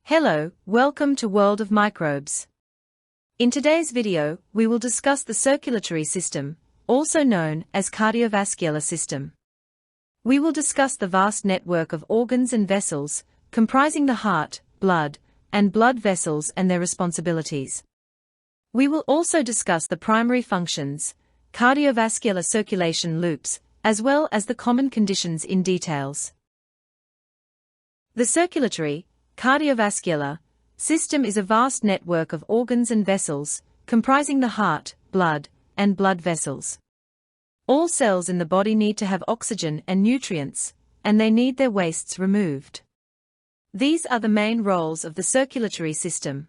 Hello, welcome to World of Microbes. In today's video, we will discuss the circulatory system, also known as cardiovascular system. We will discuss the vast network of organs and vessels, comprising the heart, blood, and blood vessels and their responsibilities. We will also discuss the primary functions, cardiovascular circulation loops, as well as the common conditions in details. The circulatory, cardiovascular system is a vast network of organs and vessels, comprising the heart, blood, and blood vessels. All cells in the body need to have oxygen and nutrients, and they need their wastes removed. These are the main roles of the circulatory system.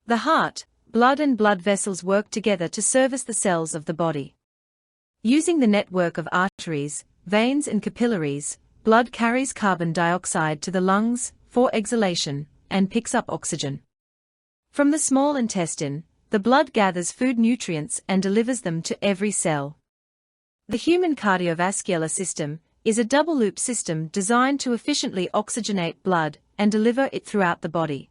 The heart, blood and blood vessels work together to service the cells of the body. Using the network of arteries, veins and capillaries, blood carries carbon dioxide to the lungs for exhalation, and picks up oxygen. From the small intestine, the blood gathers food nutrients and delivers them to every cell. The human cardiovascular system is a double-loop system designed to efficiently oxygenate blood and deliver it throughout the body.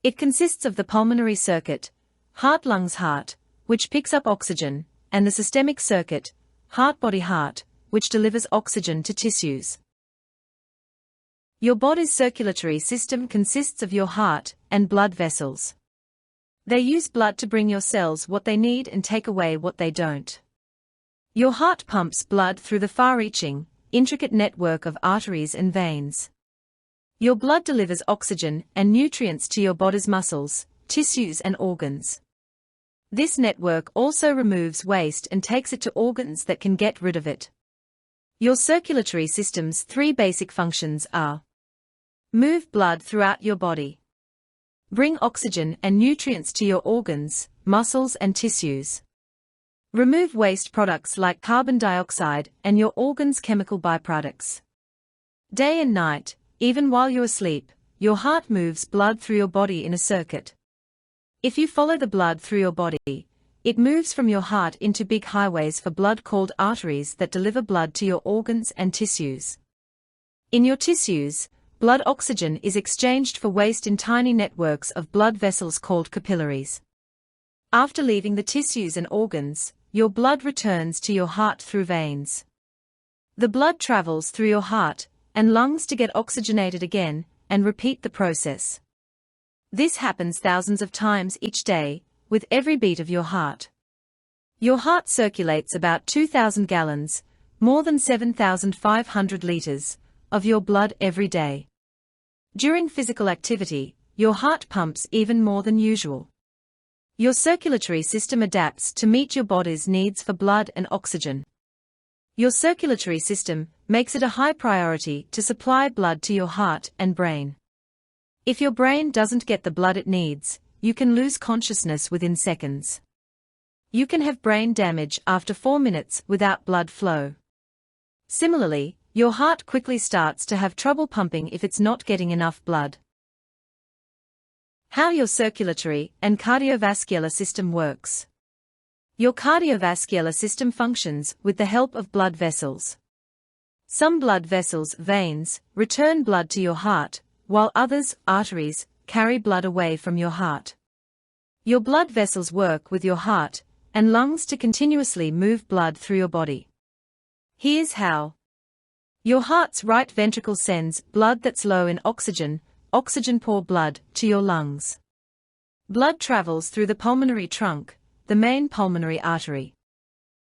It consists of the pulmonary circuit, heart-lungs-heart, which picks up oxygen, and the systemic circuit, heart-body-heart, which delivers oxygen to tissues. Your body's circulatory system consists of your heart and blood vessels. They use blood to bring your cells what they need and take away what they don't. Your heart pumps blood through the far-reaching, intricate network of arteries and veins. Your blood delivers oxygen and nutrients to your body's muscles, tissues and organs. This network also removes waste and takes it to organs that can get rid of it. Your circulatory system's three basic functions are: move blood throughout your body, bring oxygen and nutrients to your organs, muscles and tissues, remove waste products like carbon dioxide and your organs' chemical byproducts. Day and night, even while you're asleep, your heart moves blood through your body in a circuit. If you follow the blood through your body, it moves from your heart into big highways for blood called arteries that deliver blood to your organs and tissues. In your tissues, blood oxygen is exchanged for waste in tiny networks of blood vessels called capillaries. After leaving the tissues and organs, your blood returns to your heart through veins. The blood travels through your heart and lungs to get oxygenated again, and repeat the process. This happens thousands of times each day, with every beat of your heart. Your heart circulates about 2,000 gallons, more than 7,500 liters, of your blood every day. During physical activity, your heart pumps even more than usual. Your circulatory system adapts to meet your body's needs for blood and oxygen. Your circulatory system makes it a high priority to supply blood to your heart and brain. If your brain doesn't get the blood it needs, you can lose consciousness within seconds. You can have brain damage after 4 minutes without blood flow. Similarly, your heart quickly starts to have trouble pumping if it's not getting enough blood. How your circulatory and cardiovascular system works. Your cardiovascular system functions with the help of blood vessels. Some blood vessels, veins, return blood to your heart, while others, arteries, carry blood away from your heart. Your blood vessels work with your heart and lungs to continuously move blood through your body. Here's how. Your heart's right ventricle sends blood that's low in oxygen-poor blood, to your lungs. Blood travels through the pulmonary trunk, the main pulmonary artery.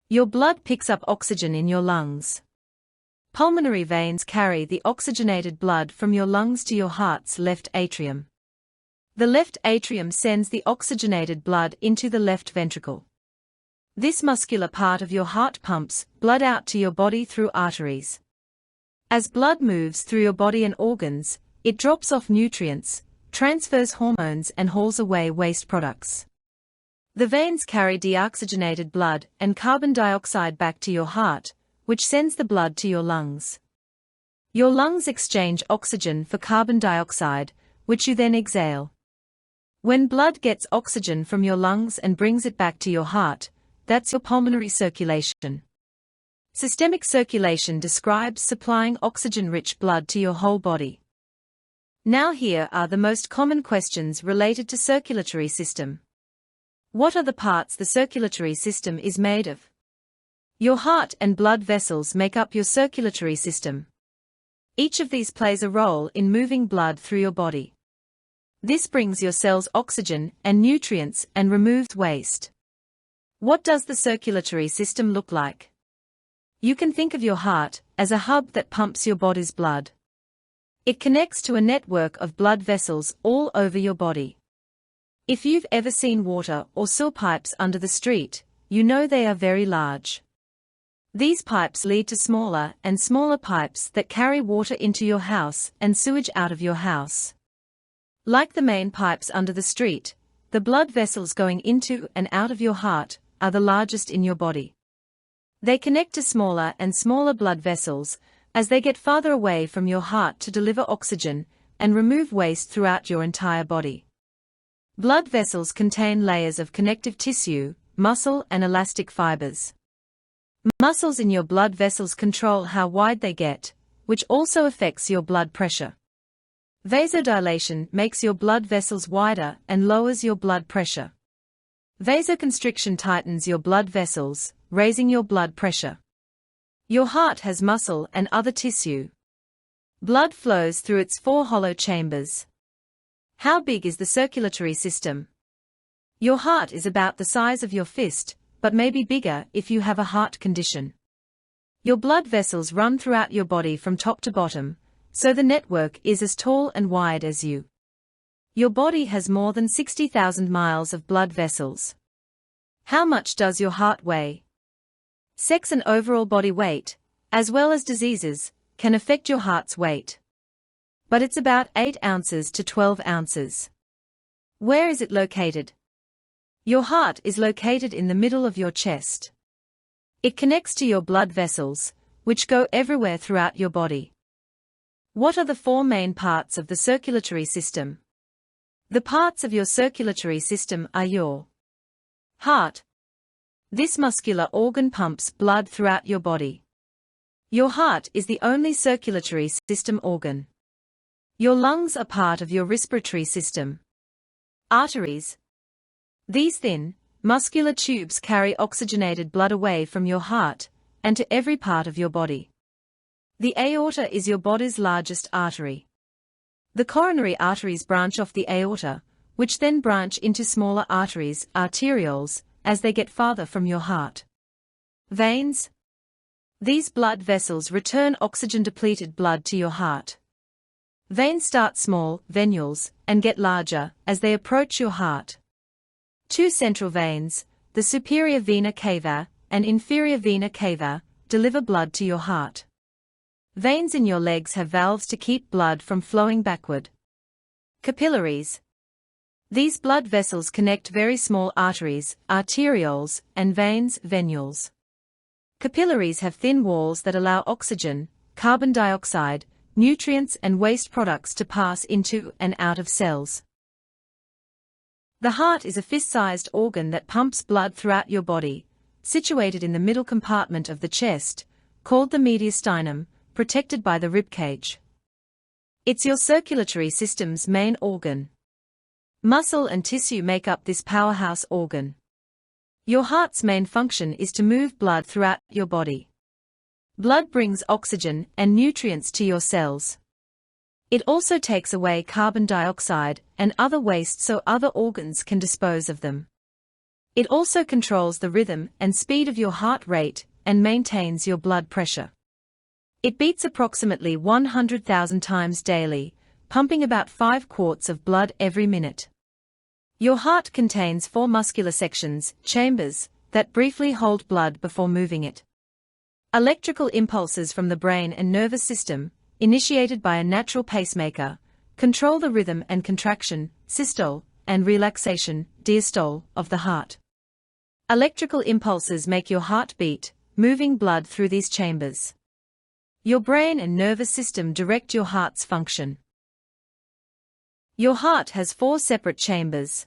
Your blood picks up oxygen in your lungs. Pulmonary veins carry the oxygenated blood from your lungs to your heart's left atrium. The left atrium sends the oxygenated blood into the left ventricle. This muscular part of your heart pumps blood out to your body through arteries. As blood moves through your body and organs, it drops off nutrients, transfers hormones and hauls away waste products. The veins carry deoxygenated blood and carbon dioxide back to your heart, which sends the blood to your lungs. Your lungs exchange oxygen for carbon dioxide, which you then exhale. When blood gets oxygen from your lungs and brings it back to your heart, that's your pulmonary circulation. Systemic circulation describes supplying oxygen-rich blood to your whole body. Now here are the most common questions related to circulatory system. What are the parts the circulatory system is made of? Your heart and blood vessels make up your circulatory system. Each of these plays a role in moving blood through your body. This brings your cells oxygen and nutrients and removes waste. What does the circulatory system look like? You can think of your heart as a hub that pumps your body's blood. It connects to a network of blood vessels all over your body. If you've ever seen water or sewer pipes under the street, you know they are very large. These pipes lead to smaller and smaller pipes that carry water into your house and sewage out of your house. Like the main pipes under the street, the blood vessels going into and out of your heart are the largest in your body. They connect to smaller and smaller blood vessels as they get farther away from your heart to deliver oxygen and remove waste throughout your entire body. Blood vessels contain layers of connective tissue, muscle and elastic fibers. Muscles in your blood vessels control how wide they get, which also affects your blood pressure. Vasodilation makes your blood vessels wider and lowers your blood pressure. Vasoconstriction tightens your blood vessels, raising your blood pressure. Your heart has muscle and other tissue. Blood flows through its 4 hollow chambers. How big is the circulatory system? Your heart is about the size of your fist, but may be bigger if you have a heart condition. Your blood vessels run throughout your body from top to bottom, so the network is as tall and wide as you. Your body has more than 60,000 miles of blood vessels. How much does your heart weigh? Sex and overall body weight, as well as diseases, can affect your heart's weight. But it's about 8 ounces to 12 ounces. Where is it located? Your heart is located in the middle of your chest. It connects to your blood vessels, which go everywhere throughout your body. What are the 4 main parts of the circulatory system? The parts of your circulatory system are your heart. This muscular organ pumps blood throughout your body. Your heart is the only circulatory system organ. Your lungs are part of your respiratory system. Arteries. These thin, muscular tubes carry oxygenated blood away from your heart and to every part of your body. The aorta is your body's largest artery. The coronary arteries branch off the aorta, which then branch into smaller arteries, arterioles, as they get farther from your heart. Veins. These blood vessels return oxygen-depleted blood to your heart. Veins start small, venules, and get larger as they approach your heart. 2 central veins, the superior vena cava and inferior vena cava, deliver blood to your heart. Veins in your legs have valves to keep blood from flowing backward. Capillaries. These blood vessels connect very small arteries, arterioles, and veins, venules. Capillaries have thin walls that allow oxygen, carbon dioxide, nutrients and waste products to pass into and out of cells. The heart is a fist-sized organ that pumps blood throughout your body, situated in the middle compartment of the chest, called the mediastinum, protected by the ribcage. It's your circulatory system's main organ. Muscle and tissue make up this powerhouse organ. Your heart's main function is to move blood throughout your body. Blood brings oxygen and nutrients to your cells. It also takes away carbon dioxide and other waste so other organs can dispose of them. It also controls the rhythm and speed of your heart rate and maintains your blood pressure. It beats approximately 100,000 times daily, pumping about 5 quarts of blood every minute. Your heart contains 4 muscular sections, chambers, that briefly hold blood before moving it. Electrical impulses from the brain and nervous system, initiated by a natural pacemaker, control the rhythm and contraction, systole, and relaxation, diastole, of the heart. Electrical impulses make your heart beat, moving blood through these chambers. Your brain and nervous system direct your heart's function. Your heart has 4 separate chambers.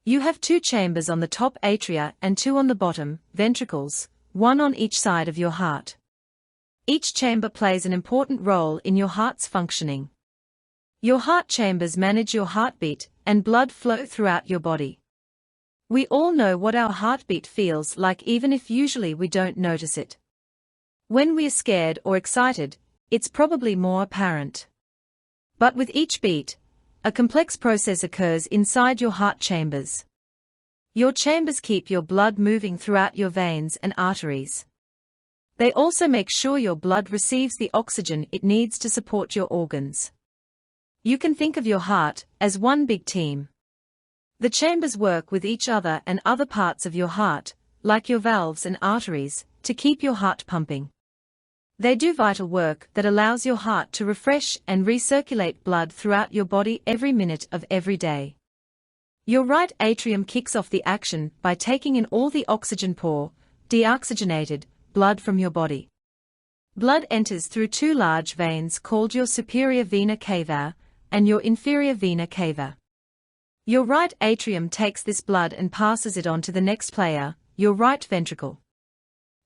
You have 2 chambers on the top atria and 2 on the bottom, ventricles, one on each side of your heart. Each chamber plays an important role in your heart's functioning. Your heart chambers manage your heartbeat and blood flow throughout your body. We all know what our heartbeat feels like, even if usually we don't notice it. When we are scared or excited, it's probably more apparent. But with each beat, a complex process occurs inside your heart chambers. Your chambers keep your blood moving throughout your veins and arteries. They also make sure your blood receives the oxygen it needs to support your organs. You can think of your heart as one big team. The chambers work with each other and other parts of your heart, like your valves and arteries, to keep your heart pumping. They do vital work that allows your heart to refresh and recirculate blood throughout your body every minute of every day. Your right atrium kicks off the action by taking in all the oxygen-poor, deoxygenated blood from your body. Blood enters through two large veins called your superior vena cava and your inferior vena cava. Your right atrium takes this blood and passes it on to the next player, your right ventricle.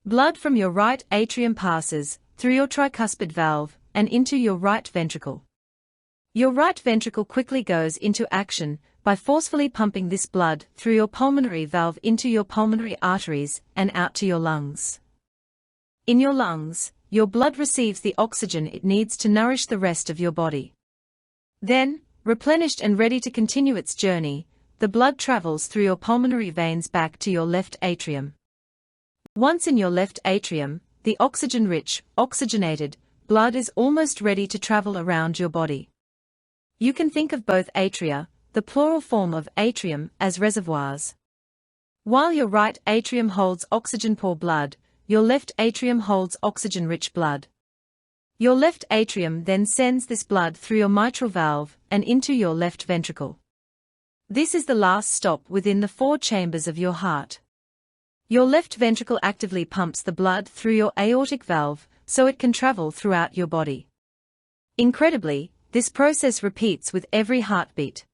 Blood from your right atrium passes through your tricuspid valve and into your right ventricle. Your right ventricle quickly goes into action by forcefully pumping this blood through your pulmonary valve into your pulmonary arteries and out to your lungs. In your lungs, your blood receives the oxygen it needs to nourish the rest of your body. Then, replenished and ready to continue its journey, the blood travels through your pulmonary veins back to your left atrium. Once in your left atrium, the oxygen-rich, oxygenated blood is almost ready to travel around your body. You can think of both atria, the plural form of atrium, as reservoirs. While your right atrium holds oxygen-poor blood, your left atrium holds oxygen-rich blood. Your left atrium then sends this blood through your mitral valve and into your left ventricle. This is the last stop within the four chambers of your heart. Your left ventricle actively pumps the blood through your aortic valve so it can travel throughout your body. Incredibly, this process repeats with every heartbeat.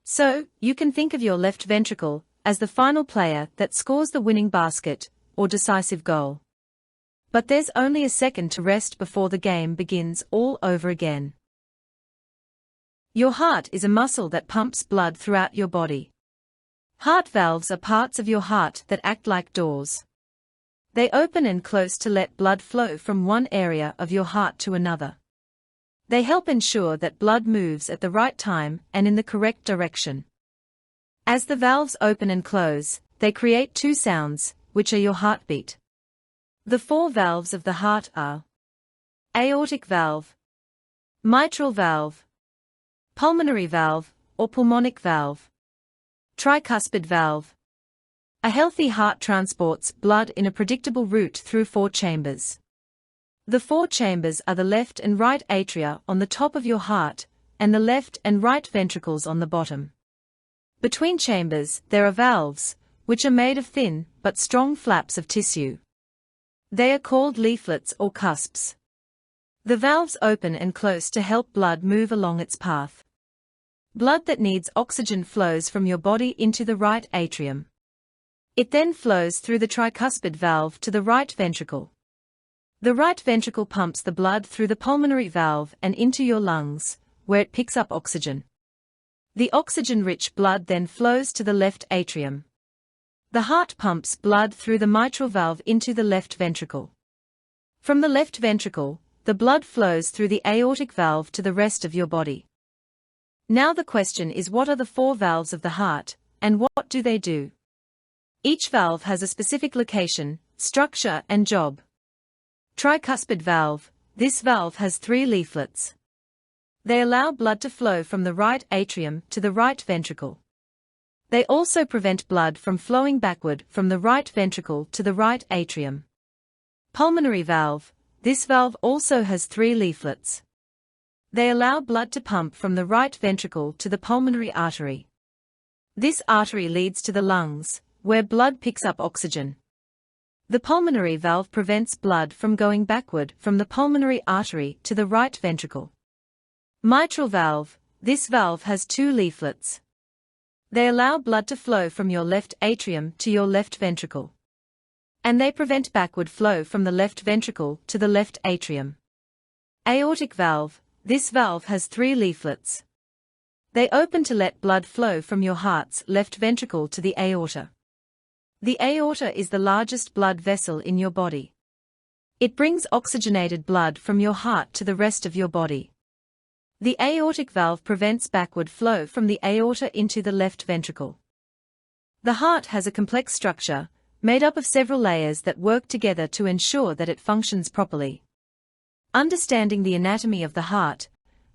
So, you can think of your left ventricle as the final player that scores the winning basket or decisive goal. But there's only a second to rest before the game begins all over again. Your heart is a muscle that pumps blood throughout your body. Heart valves are parts of your heart that act like doors. They open and close to let blood flow from one area of your heart to another. They help ensure that blood moves at the right time and in the correct direction. As the valves open and close, they create two sounds, which are your heartbeat. The four valves of the heart are aortic valve, mitral valve, pulmonary valve or pulmonic valve, tricuspid valve. A healthy heart transports blood in a predictable route through four chambers. The four chambers are the left and right atria on the top of your heart, and the left and right ventricles on the bottom. Between chambers, there are valves, which are made of thin but strong flaps of tissue. They are called leaflets or cusps. The valves open and close to help blood move along its path. Blood that needs oxygen flows from your body into the right atrium. It then flows through the tricuspid valve to the right ventricle. The right ventricle pumps the blood through the pulmonary valve and into your lungs, where it picks up oxygen. The oxygen-rich blood then flows to the left atrium. The heart pumps blood through the mitral valve into the left ventricle. From the left ventricle, the blood flows through the aortic valve to the rest of your body. Now the question is, what are the four valves of the heart, and what do they do? Each valve has a specific location, structure and job. Tricuspid valve. This valve has three leaflets. They allow blood to flow from the right atrium to the right ventricle. They also prevent blood from flowing backward from the right ventricle to the right atrium. Pulmonary valve. This valve also has three leaflets. They allow blood to pump from the right ventricle to the pulmonary artery. This artery leads to the lungs, where blood picks up oxygen. The pulmonary valve prevents blood from going backward from the pulmonary artery to the right ventricle. Mitral valve. This valve has two leaflets. They allow blood to flow from your left atrium to your left ventricle. and they prevent backward flow from the left ventricle to the left atrium. Aortic valve. This valve has 3 leaflets. They open to let blood flow from your heart's left ventricle to the aorta. The aorta is the largest blood vessel in your body. It brings oxygenated blood from your heart to the rest of your body. The aortic valve prevents backward flow from the aorta into the left ventricle. The heart has a complex structure, made up of several layers that work together to ensure that it functions properly. Understanding the anatomy of the heart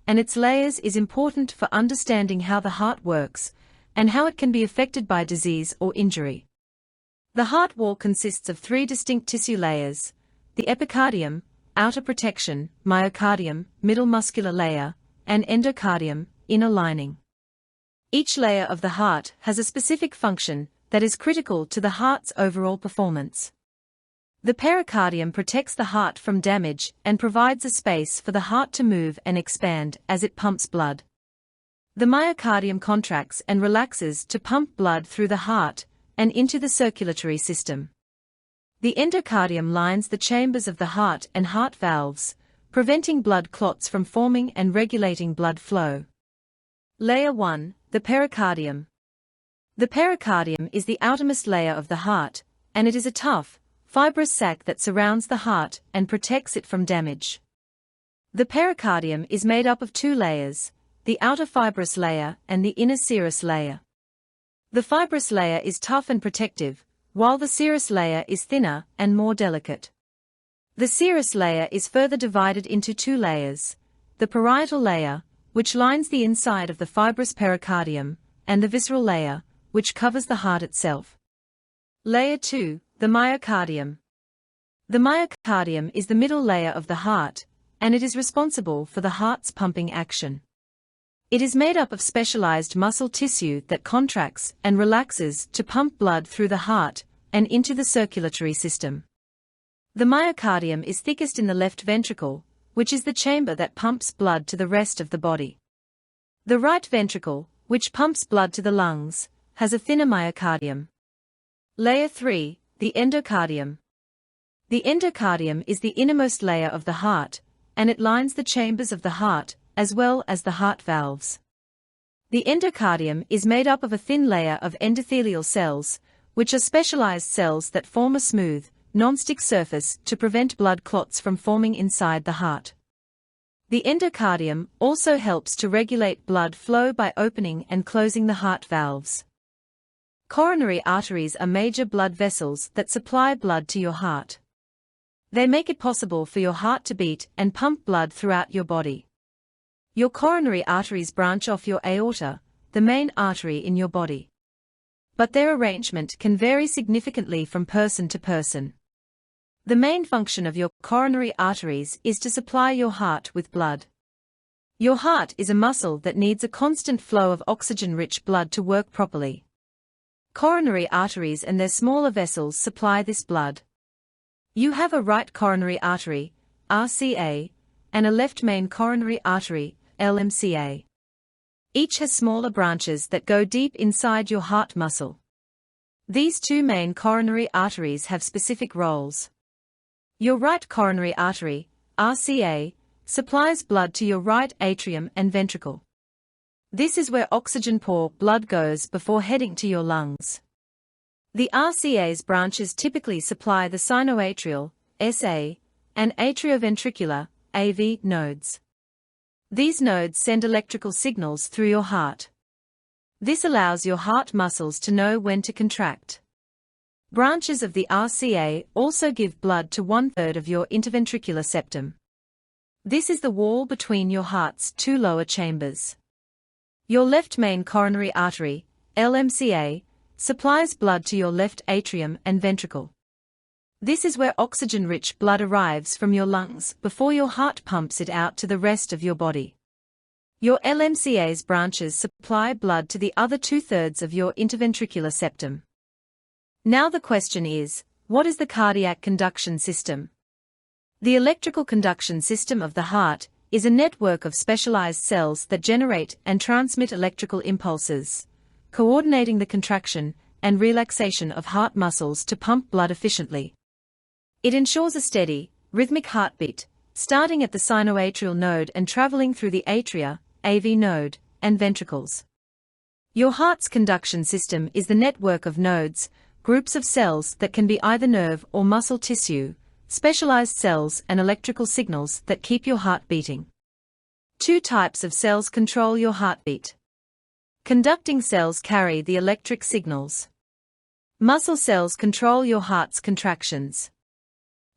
and its layers is important for understanding how the heart works and how it can be affected by disease or injury. The heart wall consists of 3 distinct tissue layers: the epicardium, outer protection, myocardium, middle muscular layer, and endocardium, inner lining. Each layer of the heart has a specific function that is critical to the heart's overall performance. The pericardium protects the heart from damage and provides a space for the heart to move and expand as it pumps blood. The myocardium contracts and relaxes to pump blood through the heart and into the circulatory system. The endocardium lines the chambers of the heart and heart valves, preventing blood clots from forming and regulating blood flow. Layer 1, the pericardium. The pericardium is the outermost layer of the heart, and it is a tough, fibrous sac that surrounds the heart and protects it from damage. The pericardium is made up of 2 layers, the outer fibrous layer and the inner serous layer. The fibrous layer is tough and protective, while the serous layer is thinner and more delicate. The serous layer is further divided into 2 layers, the parietal layer, which lines the inside of the fibrous pericardium, and the visceral layer, which covers the heart itself. Layer 2, the myocardium. The myocardium is the middle layer of the heart, and it is responsible for the heart's pumping action. It is made up of specialized muscle tissue that contracts and relaxes to pump blood through the heart and into the circulatory system. The myocardium is thickest in the left ventricle, which is the chamber that pumps blood to the rest of the body. The right ventricle, which pumps blood to the lungs, has a thinner myocardium. Layer 3, the endocardium. The endocardium is the innermost layer of the heart, and it lines the chambers of the heart, as well as the heart valves. The endocardium is made up of a thin layer of endothelial cells, which are specialized cells that form a smooth, non-stick surface to prevent blood clots from forming inside the heart. The endocardium also helps to regulate blood flow by opening and closing the heart valves. Coronary arteries are major blood vessels that supply blood to your heart. They make it possible for your heart to beat and pump blood throughout your body. Your coronary arteries branch off your aorta, the main artery in your body. But their arrangement can vary significantly from person to person. The main function of your coronary arteries is to supply your heart with blood. Your heart is a muscle that needs a constant flow of oxygen-rich blood to work properly. Coronary arteries and their smaller vessels supply this blood. You have a right coronary artery, RCA, and a left main coronary artery, LMCA. Each has smaller branches that go deep inside your heart muscle. These 2 main coronary arteries have specific roles. Your right coronary artery, RCA, supplies blood to your right atrium and ventricle. This is where oxygen-poor blood goes before heading to your lungs. The RCA's branches typically supply the sinoatrial, SA, and atrioventricular, AV, nodes. These nodes send electrical signals through your heart. This allows your heart muscles to know when to contract. Branches of the RCA also give blood to 1/3 of your interventricular septum. This is the wall between your heart's 2 lower chambers. Your left main coronary artery, LMCA, supplies blood to your left atrium and ventricle. This is where oxygen-rich blood arrives from your lungs before your heart pumps it out to the rest of your body. Your LMCA's branches supply blood to the other 2/3 of your interventricular septum. Now the question is, what is the cardiac conduction system? The electrical conduction system of the heart is a network of specialized cells that generate and transmit electrical impulses, coordinating the contraction and relaxation of heart muscles to pump blood efficiently. It ensures a steady, rhythmic heartbeat, starting at the sinoatrial node and traveling through the atria, AV node, and ventricles. Your heart's conduction system is the network of nodes, groups of cells that can be either nerve or muscle tissue, specialized cells and electrical signals that keep your heart beating. Two types of cells control your heartbeat. Conducting cells carry the electric signals. Muscle cells control your heart's contractions.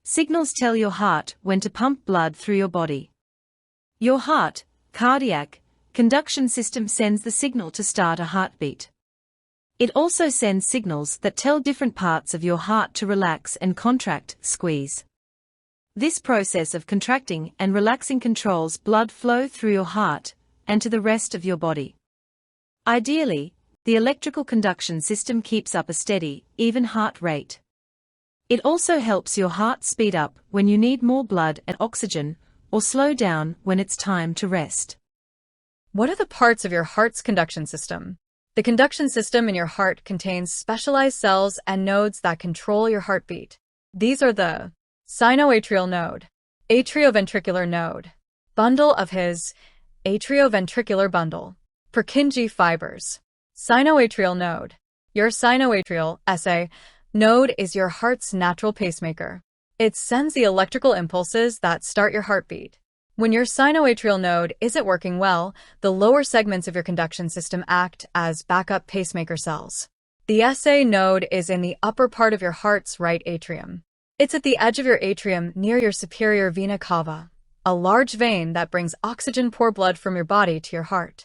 Signals tell your heart when to pump blood through your body. Your heart, cardiac, conduction system sends the signal to start a heartbeat. It also sends signals that tell different parts of your heart to relax and contract, squeeze. This process of contracting and relaxing controls blood flow through your heart and to the rest of your body. Ideally, the electrical conduction system keeps up a steady, even heart rate. It also helps your heart speed up when you need more blood and oxygen, or slow down when it's time to rest. What are the parts of your heart's conduction system? The conduction system in your heart contains specialized cells and nodes that control your heartbeat. These are the sinoatrial node, atrioventricular node, bundle of His, atrioventricular bundle, Purkinje fibers. Sinoatrial node. Your sinoatrial SA node is your heart's natural pacemaker. It sends the electrical impulses that start your heartbeat. When your sinoatrial node isn't working well, the lower segments of your conduction system act as backup pacemaker cells. The SA node is in the upper part of your heart's right atrium. It's at the edge of your atrium near your superior vena cava, a large vein that brings oxygen-poor blood from your body to your heart.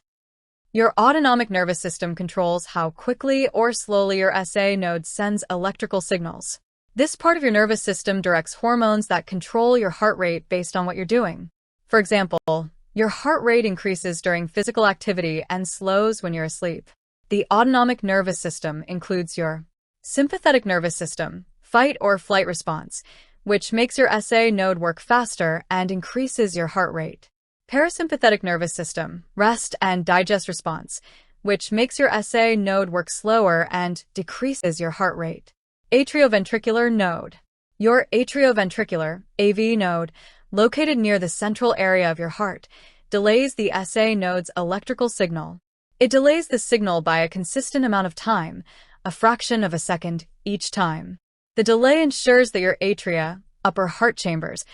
Your autonomic nervous system controls how quickly or slowly your SA node sends electrical signals. This part of your nervous system directs hormones that control your heart rate based on what you're doing. For example, your heart rate increases during physical activity and slows when you're asleep. The autonomic nervous system includes your sympathetic nervous system, fight or flight response, which makes your SA node work faster and increases your heart rate. Parasympathetic nervous system, rest and digest response, which makes your SA node work slower and decreases your heart rate. Atrioventricular node. Your atrioventricular, AV node, located near the central area of your heart, delays the SA node's electrical signal. It delays the signal by a consistent amount of time, a fraction of a second each time. The delay ensures that your atria, upper heart chambers,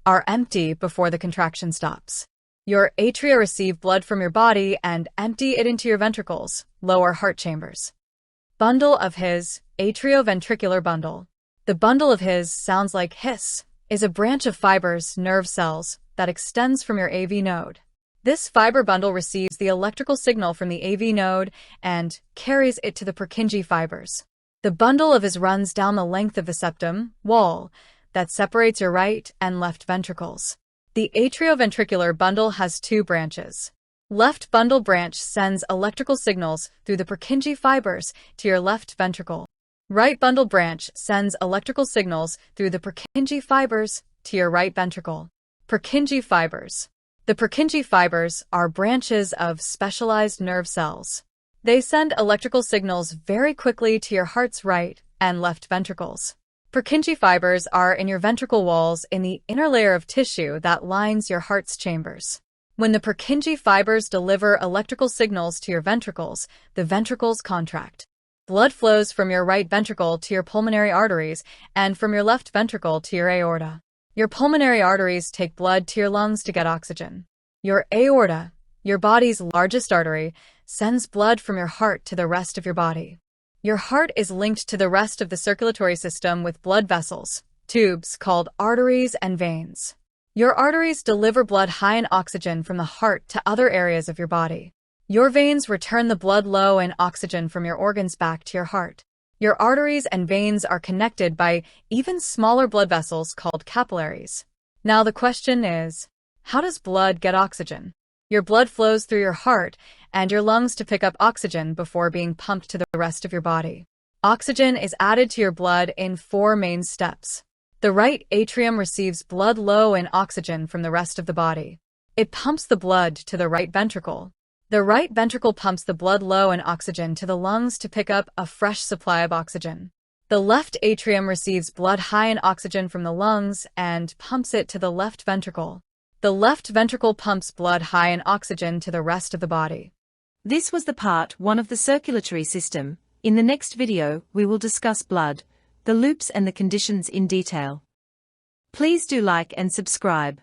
are empty before the contraction stops. Your atria receive blood from your body and empty it into your ventricles, lower heart chambers. Bundle of His, atrioventricular bundle. The bundle of His sounds like His, is a branch of fibers, nerve cells, that extends from your AV node. This fiber bundle receives the electrical signal from the AV node and carries it to the Purkinje fibers. The bundle of His runs down the length of the septum, wall, that separates your right and left ventricles. The atrioventricular bundle has two branches. Left bundle branch sends electrical signals through the Purkinje fibers to your left ventricle. Right bundle branch sends electrical signals through the Purkinje fibers to your right ventricle. Purkinje fibers. The Purkinje fibers are branches of specialized nerve cells. They send electrical signals very quickly to your heart's right and left ventricles. Purkinje fibers are in your ventricle walls in the inner layer of tissue that lines your heart's chambers. When the Purkinje fibers deliver electrical signals to your ventricles, the ventricles contract. Blood flows from your right ventricle to your pulmonary arteries and from your left ventricle to your aorta. Your pulmonary arteries take blood to your lungs to get oxygen. Your aorta, your body's largest artery, sends blood from your heart to the rest of your body. Your heart is linked to the rest of the circulatory system with blood vessels, tubes called arteries and veins. Your arteries deliver blood high in oxygen from the heart to other areas of your body. Your veins return the blood low in oxygen from your organs back to your heart. Your arteries and veins are connected by even smaller blood vessels called capillaries. Now the question is, how does blood get oxygen? Your blood flows through your heart and your lungs to pick up oxygen before being pumped to the rest of your body. Oxygen is added to your blood in 4 main steps. The right atrium receives blood low in oxygen from the rest of the body. It pumps the blood to the right ventricle. The right ventricle pumps the blood low in oxygen to the lungs to pick up a fresh supply of oxygen. The left atrium receives blood high in oxygen from the lungs and pumps it to the left ventricle. The left ventricle pumps blood high in oxygen to the rest of the body. This was the part 1 of the circulatory system. In the next video, we will discuss blood, the loops and the conditions in detail. Please do like and subscribe.